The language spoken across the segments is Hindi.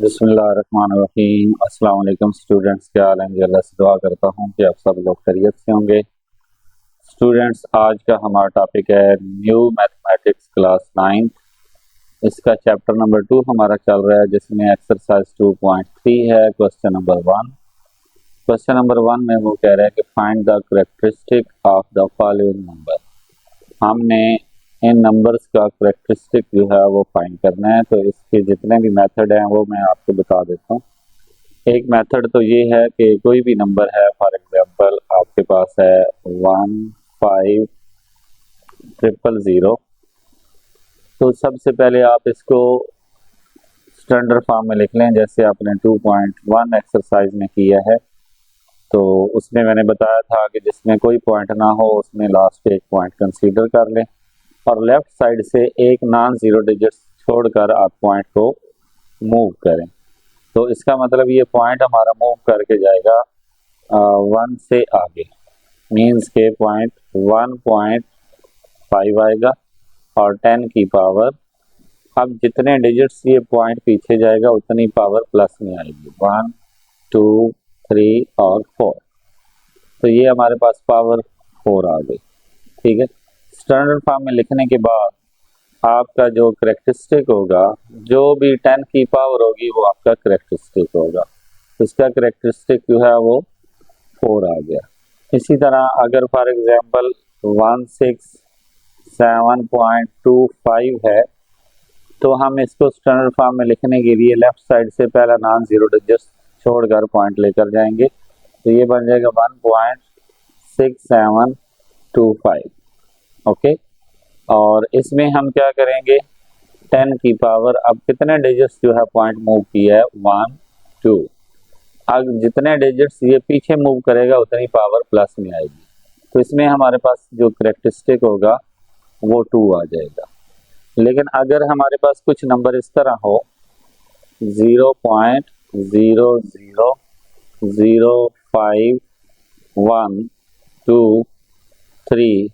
बिस्मिल्लाहिर्रहमानिर्रहीम। अस्सलाम वालेकुम स्टूडेंट्स, क्या हाल है? अल्लाह से दुआ करता हूँ कि आप सब लोग खैरियत से होंगे। स्टूडेंट्स, आज का हमारा टॉपिक है न्यू मैथमेटिक्स क्लास 9। इसका चैप्टर नंबर 2 हमारा चल रहा है, जिसमें एक्सरसाइज 2.3 है। Question number 1। क्वेश्चन नंबर 1 में वो कह रहा है कि find the characteristic of the following number. हमने इन नंबर्स का करेक्टरिस्टिक जो है वो फाइंड करना है। तो इसके जितने भी मेथड हैं वो मैं आपको बता देता हूँ। एक मेथड तो ये है कि कोई भी नंबर है, फॉर एग्जांपल आपके पास है 15000, तो सबसे पहले आप इसको स्टैंडर्ड फॉर्म में लिख लें, जैसे आपने 2.1 एक्सरसाइज में किया है। तो उसमें मैंने बताया था कि जिसमें कोई पॉइंट ना हो उसमें लास्ट एक पॉइंट कंसीडर कर लें और लेफ्ट साइड से एक नॉन जीरो डिजिट छोड़कर आप पॉइंट को मूव करें। तो इसका मतलब ये पॉइंट हमारा मूव करके जाएगा 1 से आगे, मीन्स के पॉइंट 1.5 आएगा और 10 की पावर, अब जितने डिजिट्स ये पॉइंट पीछे जाएगा उतनी पावर प्लस में आएगी, 1 2 3 और 4। तो ये हमारे पास पावर 4 आ गई। ठीक है, स्टैंडर्ड फॉर्म में लिखने के बाद आपका जो करेक्टरिस्टिक होगा, जो भी 10 की पावर होगी वो आपका करेक्टरिस्टिक होगा। इसका करेक्टरिस्टिक जो है वो 4 आ गया। इसी तरह अगर फॉर एग्जांपल 167.25 है, तो हम इसको स्टैंडर्ड फॉर्म में लिखने के लिए लेफ्ट साइड से पहला नॉन जीरो डिजिट छोड़कर पॉइंट लेकर जाएंगे। तो ये बन जाएगा 1.6725। ओके, और इसमें हम क्या करेंगे, 10 की पावर, अब कितने डिजिट्स जो है पॉइंट मूव किया है, 1 2। अब जितने डिजिट्स ये पीछे मूव करेगा उतनी पावर प्लस में आएगी। तो इसमें हमारे पास जो करेक्टरिस्टिक होगा वो 2 आ जाएगा। लेकिन अगर हमारे पास कुछ नंबर इस तरह हो 0.0005123,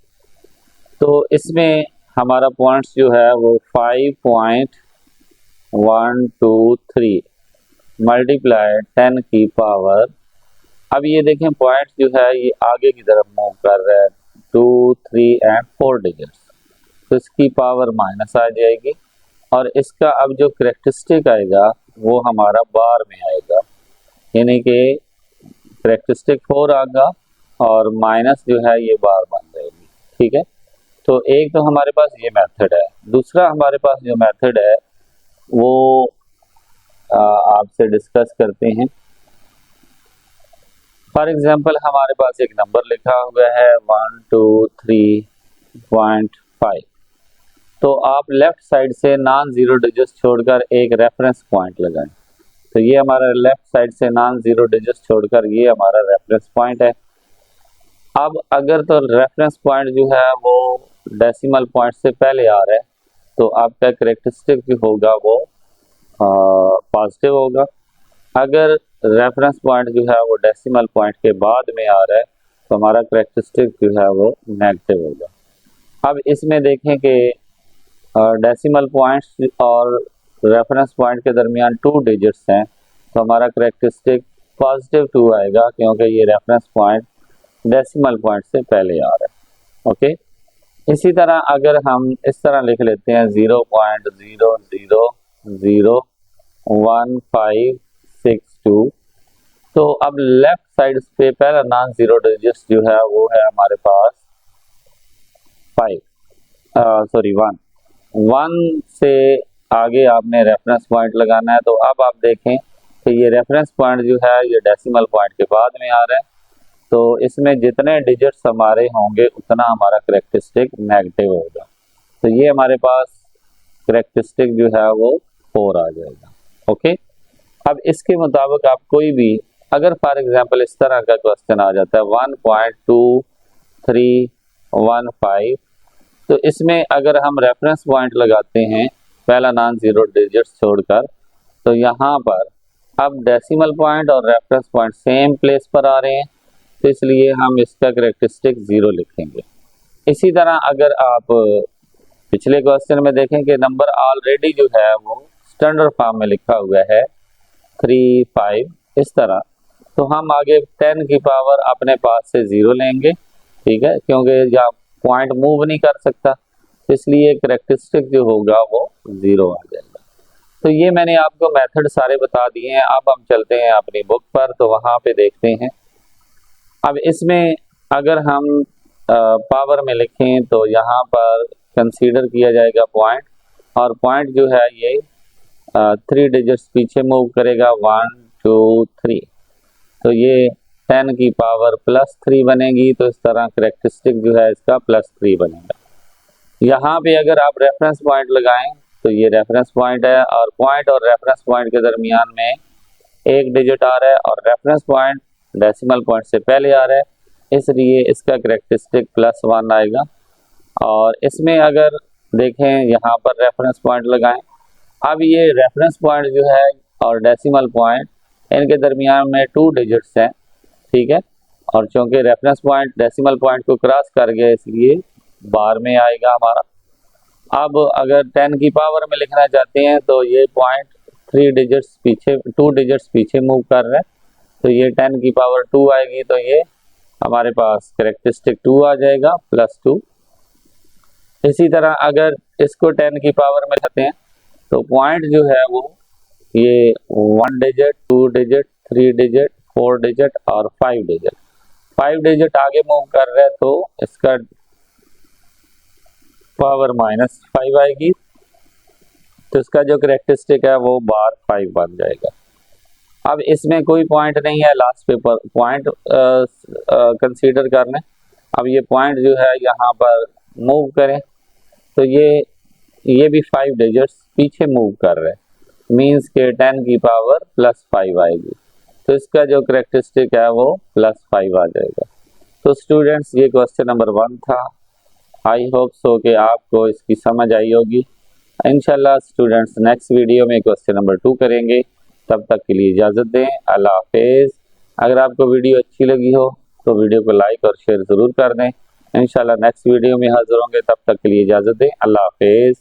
तो इसमें हमारा पॉइंट्स जो है वो 5.123 मल्टीप्लाई 10 की पावर, अब ये देखें पॉइंट जो है ये आगे की तरफ मूव कर रहा है 2 3 एंड 4 डिजिट्स, तो इसकी पावर माइनस आ जाएगी और इसका अब जो करेक्टरिस्टिक आएगा वो हमारा बार में आएगा, यानी कि करेक्टरिस्टिक 4 आएगा और माइनस जो है ये बार बन जाएगी। ठीक है, तो एक तो हमारे पास ये मेथड है। दूसरा हमारे पास जो मेथड है वो आपसे डिस्कस करते हैं। फॉर एग्जांपल हमारे पास एक नंबर लिखा हुआ है 123.5, तो आप लेफ्ट साइड से नॉन जीरो डिजिट छोड़कर एक रेफरेंस पॉइंट लगाएं। तो ये हमारा लेफ्ट साइड से नॉन जीरो डिजिट छोड़कर ये हमारा रेफरेंस पॉइंट है। अब अगर तो रेफरेंस पॉइंट जो है वो डेसिमल पॉइंट से पहले आ रहा है, तो आपका करेक्टरिस्टिक जो होगा वो पॉजिटिव होगा। अगर रेफरेंस पॉइंट जो है वो डेसिमल पॉइंट के बाद में आ रहा है, तो हमारा करेक्टरिस्टिक जो है वो नेगेटिव होगा। अब इसमें देखें कि डेसिमल पॉइंट्स और रेफरेंस पॉइंट के दरमियान 2 डिजिट्स हैं, तो हमारा करेक्टरिस्टिक पॉजिटिव 2 आएगा, क्योंकि ये रेफरेंस पॉइंट डेसिमल पॉइंट से पहले आ रहा है। ओके, इसी तरह अगर हम इस तरह लिख लेते हैं 0.0001562, तो अब लेफ्ट साइड पे पहला नॉन जीरो डिजिट जो है वो है हमारे पास 1 से आगे आपने रेफरेंस पॉइंट लगाना है। तो अब आप देखें कि ये रेफरेंस पॉइंट जो है ये डेसिमल पॉइंट के बाद में आ रहा है, तो इसमें जितने डिजिट्स हमारे होंगे उतना हमारा करेक्टरिस्टिक नेगेटिव होगा। तो ये हमारे पास करेक्टरिस्टिक जो है वो 4 आ जाएगा। ओके, अब इसके मुताबिक आप कोई भी, अगर फॉर एग्जांपल इस तरह का क्वेश्चन आ जाता है 1.2315, तो इसमें अगर हम रेफरेंस पॉइंट लगाते हैं पहला नॉन जीरो डिजिट छोड़कर, तो यहाँ पर अब डेसिमल पॉइंट और रेफरेंस पॉइंट सेम प्लेस पर आ रहे हैं, तो इसलिए हम इसका करेक्टरिस्टिक 0 लिखेंगे। इसी तरह अगर आप पिछले क्वेश्चन में देखें कि नंबर ऑलरेडी जो है वो स्टैंडर्ड फॉर्म में लिखा हुआ है 3, 5 इस तरह। तो हम आगे 10 की पावर अपने पास से 0 लेंगे, ठीक है, क्योंकि यहाँ पॉइंट मूव नहीं कर सकता, इसलिए करेक्टरिस्टिक जो होगा वो 0 आ जाएगा। तो ये मैंने आपको मेथड सारे बता दिए हैं। अब हम चलते हैं अपनी बुक पर, तो वहाँ पे देखते हैं। अब इसमें अगर हम पावर में लिखें तो यहाँ पर कंसीडर किया जाएगा पॉइंट, और पॉइंट जो है ये 3 डिजिट्स पीछे मूव करेगा, 1 2 3। तो ये 10 की पावर +3 बनेगी। तो इस तरह करेक्टरिस्टिक जो है इसका +3 बनेगा। यहाँ पे अगर आप रेफरेंस पॉइंट लगाएं तो ये रेफरेंस पॉइंट है, और रेफरेंस पॉइंट के दरमियान में 1 डिजिट आ रहा है, और रेफरेंस पॉइंट डेसिमल पॉइंट से पहले आ रहा है, इसलिए इसका करेक्टरिस्टिक +1 आएगा। और इसमें अगर देखें यहाँ पर रेफरेंस पॉइंट लगाएं, अब ये रेफरेंस पॉइंट जो है और डेसिमल पॉइंट इनके दरमियान में 2 डिजिट्स हैं, ठीक है, और चूंकि रेफरेंस पॉइंट डेसिमल पॉइंट को क्रॉस कर गया इसलिए बार में आएगा हमारा। अब अगर 10 की पावर में लिखना चाहते हैं तो ये पॉइंट 2 डिजिट्स पीछे मूव कर रहा है, तो ये 10 की पावर 2 आएगी, तो ये हमारे पास करेक्टरिस्टिक 2 आ जाएगा +2। इसी तरह अगर इसको 10 की पावर में लिखते हैं तो पॉइंट जो है वो ये 1 डिजिट, 2 डिजिट, 3 डिजिट, 4 डिजिट और 5 डिजिट आगे मूव कर रहे हैं, तो इसका पावर -5 आएगी, तो इसका जो करेक्टरिस्टिक है वो बार 5 बन जाएगा। अब इसमें कोई पॉइंट नहीं है, लास्ट पे पॉइंट कंसीडर करना है। अब ये पॉइंट जो है यहाँ पर मूव करें तो ये भी 5 डिजिट्स पीछे मूव कर रहे हैं, मीन्स के 10 की पावर +5 आएगी, तो इसका जो करेक्टरिस्टिक है वो +5 आ जाएगा। तो स्टूडेंट्स ये क्वेश्चन नंबर 1 था। आई होप सो कि आपको इसकी समझ आई होगी। इंशाल्लाह स्टूडेंट्स नेक्स्ट वीडियो में क्वेश्चन नंबर 2 करेंगे। तब तक के लिए इजाज़त दें। अल्लाह हाफिज़। अगर आपको वीडियो अच्छी लगी हो तो वीडियो को लाइक और शेयर ज़रूर कर दें। इंशाल्लाह नेक्स्ट वीडियो में हाज़िर होंगे, तब तक के लिए इजाज़त दें। अल्लाह हाफिज़।